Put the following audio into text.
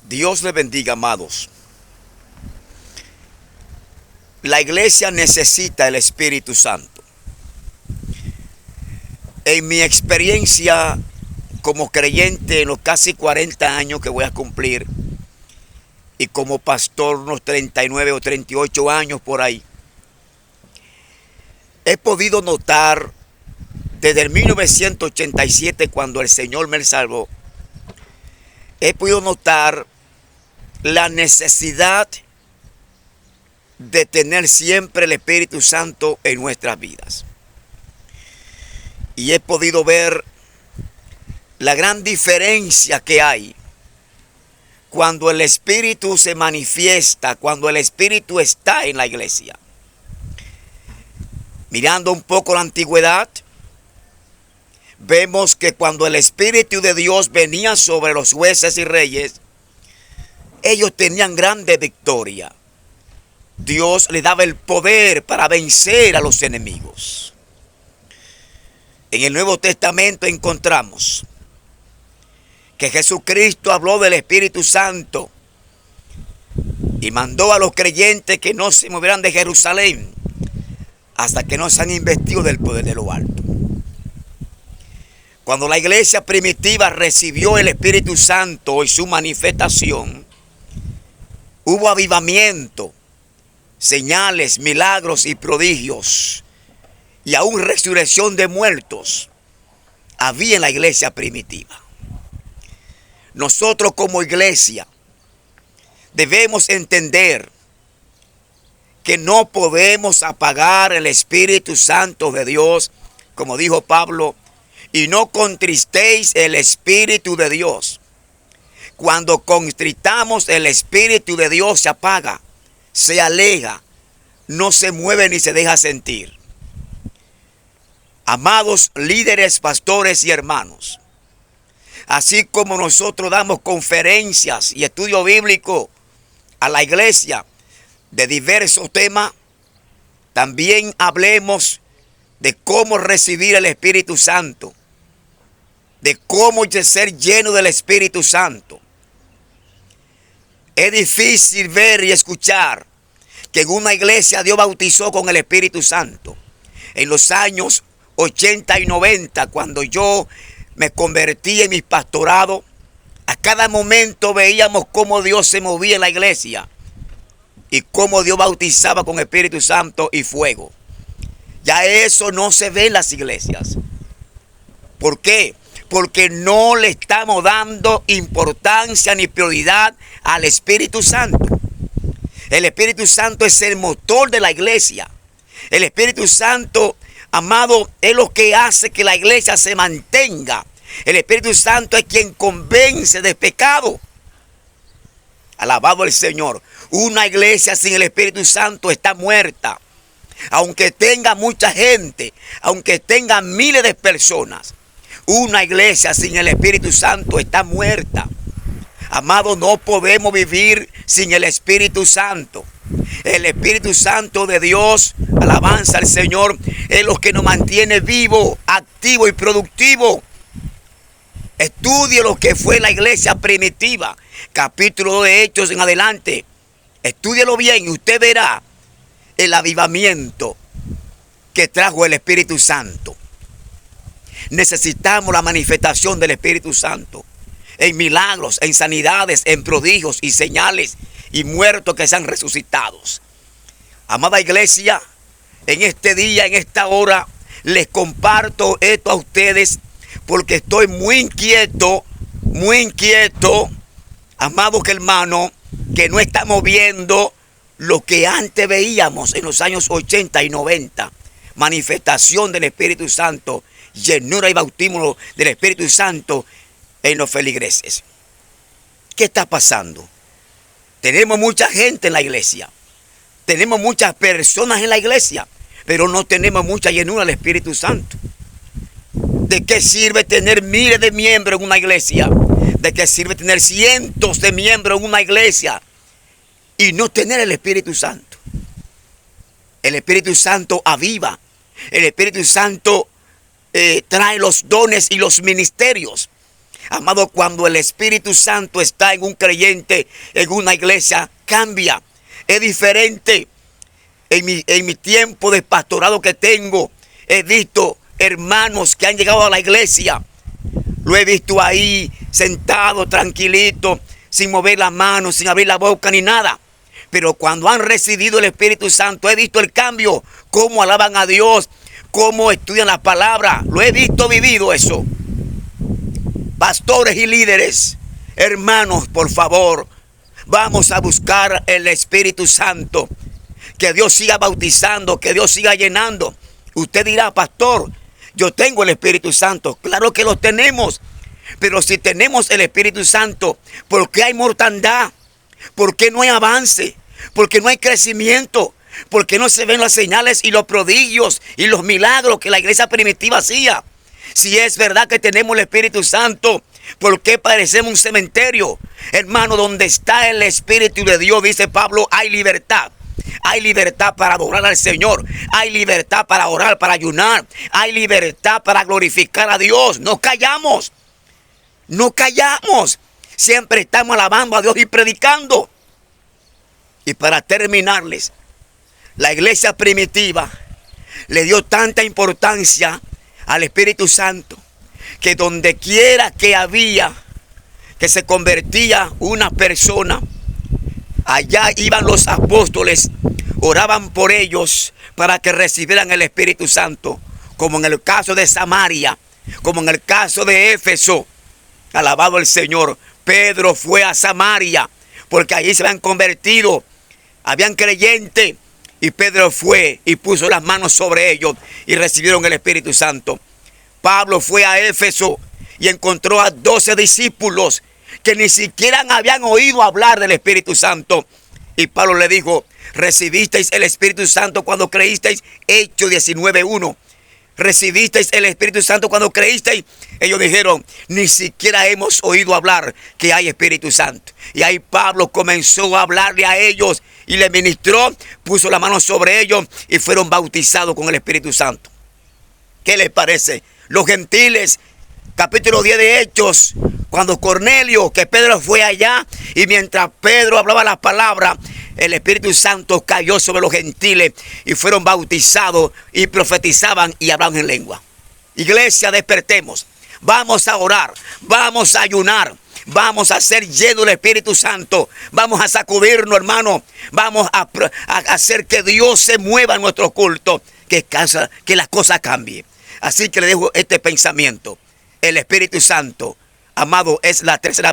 Dios le bendiga, amados. La iglesia necesita el Espíritu Santo. En mi experiencia como creyente en los casi 40 años que voy a cumplir, y como pastor unos 39 o 38 años por ahí, he podido notar desde el 1987, cuando el Señor me salvó, he podido notar la necesidad de tener siempre el Espíritu Santo en nuestras vidas. Y he podido ver la gran diferencia que hay cuando el Espíritu se manifiesta, cuando el Espíritu está en la iglesia. Mirando un poco la antigüedad, vemos que cuando el Espíritu de Dios venía sobre los jueces y reyes, ellos tenían grande victoria. Dios les daba el poder para vencer a los enemigos. En el Nuevo Testamento encontramos que Jesucristo habló del Espíritu Santo y mandó a los creyentes que no se movieran de Jerusalén hasta que no sean investidos del poder de lo alto. Cuando la iglesia primitiva recibió el Espíritu Santo y su manifestación, hubo avivamiento, señales, milagros y prodigios, y aún resurrección de muertos había en la iglesia primitiva. Nosotros como iglesia debemos entender que no podemos apagar el Espíritu Santo de Dios, como dijo Pablo, y no contristéis el Espíritu de Dios. Cuando contristamos, el Espíritu de Dios se apaga, se aleja, no se mueve ni se deja sentir. Amados líderes, pastores y hermanos, así como nosotros damos conferencias y estudio bíblico a la iglesia de diversos temas, también hablemos de cómo recibir el Espíritu Santo, de cómo ser lleno del Espíritu Santo. Es difícil ver y escuchar que en una iglesia Dios bautizó con el Espíritu Santo. En los años 80 y 90, cuando yo me convertí en mi pastorado, a cada momento veíamos cómo Dios se movía en la iglesia y cómo Dios bautizaba con Espíritu Santo y fuego. Ya eso no se ve en las iglesias. ¿Por qué? Porque no le estamos dando importancia ni prioridad al Espíritu Santo. El Espíritu Santo es el motor de la iglesia. El Espíritu Santo, amado, es lo que hace que la iglesia se mantenga. El Espíritu Santo es quien convence de pecado. Alabado el Señor. Una iglesia sin el Espíritu Santo está muerta. Aunque tenga mucha gente, aunque tenga miles de personas, una iglesia sin el Espíritu Santo está muerta. Amado, no podemos vivir sin el Espíritu Santo. El Espíritu Santo de Dios, alabanza al Señor, es lo que nos mantiene vivo, activo y productivo. Estudie lo que fue la iglesia primitiva, capítulo de Hechos en adelante. Estúdielo bien y usted verá el avivamiento que trajo el Espíritu Santo. Necesitamos la manifestación del Espíritu Santo en milagros, en sanidades, en prodigios y señales y muertos que sean resucitados. Amada iglesia, en este día, en esta hora, les comparto esto a ustedes porque estoy muy inquieto, amados hermanos, que no estamos viendo lo que antes veíamos en los años 80 y 90. Manifestación del Espíritu Santo, llenura y bautismo del Espíritu Santo en los feligreses. ¿Qué está pasando? Tenemos mucha gente en la iglesia. Tenemos muchas personas en la iglesia, pero no tenemos mucha llenura del Espíritu Santo. ¿De qué sirve tener miles de miembros en una iglesia? ¿De qué sirve tener cientos de miembros en una iglesia y no tener el Espíritu Santo? El Espíritu Santo aviva. El Espíritu Santo trae los dones y los ministerios. Amado, cuando el Espíritu Santo está en un creyente, en una iglesia, cambia. Es diferente. En mi tiempo de pastorado que tengo, he visto hermanos que han llegado a la iglesia. Lo he visto ahí, sentado, tranquilito, sin mover las manos, sin abrir la boca ni nada. Pero cuando han recibido el Espíritu Santo, he visto el cambio. Cómo alaban a Dios, cómo estudian la palabra. Lo he visto, vivido eso. Pastores y líderes, hermanos, por favor, vamos a buscar el Espíritu Santo. Que Dios siga bautizando, que Dios siga llenando. Usted dirá, pastor, yo tengo el Espíritu Santo. Claro que lo tenemos. Pero si tenemos el Espíritu Santo, ¿por qué hay mortandad? ¿Por qué no hay avance? ¿Por qué no hay crecimiento? ¿Por qué no se ven las señales y los prodigios y los milagros que la iglesia primitiva hacía? Si es verdad que tenemos el Espíritu Santo, ¿por qué parecemos un cementerio? Hermano, donde está el Espíritu de Dios, dice Pablo, hay libertad. Hay libertad para adorar al Señor. Hay libertad para orar, para ayunar. Hay libertad para glorificar a Dios. No callamos. No callamos. Siempre estamos alabando a Dios y predicando. Y para terminarles, la iglesia primitiva le dio tanta importancia al Espíritu Santo que donde quiera que había que se convertía una persona, allá iban los apóstoles, oraban por ellos para que recibieran el Espíritu Santo, como en el caso de Samaria, como en el caso de Éfeso. Alabado el Señor. Pedro fue a Samaria porque allí se habían convertido, habían creyentes, y Pedro fue y puso las manos sobre ellos y recibieron el Espíritu Santo. Pablo fue a Éfeso y encontró a 12 discípulos que ni siquiera habían oído hablar del Espíritu Santo. Y Pablo le dijo, ¿recibisteis el Espíritu Santo cuando creísteis? Hechos 19:1. ¿Recibisteis el Espíritu Santo cuando creísteis? Ellos dijeron, ni siquiera hemos oído hablar que hay Espíritu Santo. Y ahí Pablo comenzó a hablarle a ellos y le ministró, puso la mano sobre ellos y fueron bautizados con el Espíritu Santo. ¿Qué les parece? Los gentiles, capítulo 10 de Hechos, cuando Cornelio, que Pedro fue allá, y mientras Pedro hablaba las palabras, el Espíritu Santo cayó sobre los gentiles y fueron bautizados y profetizaban y hablaban en lengua. Iglesia, despertemos. Vamos a orar, vamos a ayunar, vamos a ser llenos del Espíritu Santo. Vamos a sacudirnos, hermano. Vamos a hacer que Dios se mueva en nuestro culto, que las cosas cambien. Así que le dejo este pensamiento. El Espíritu Santo, amado, es la tercera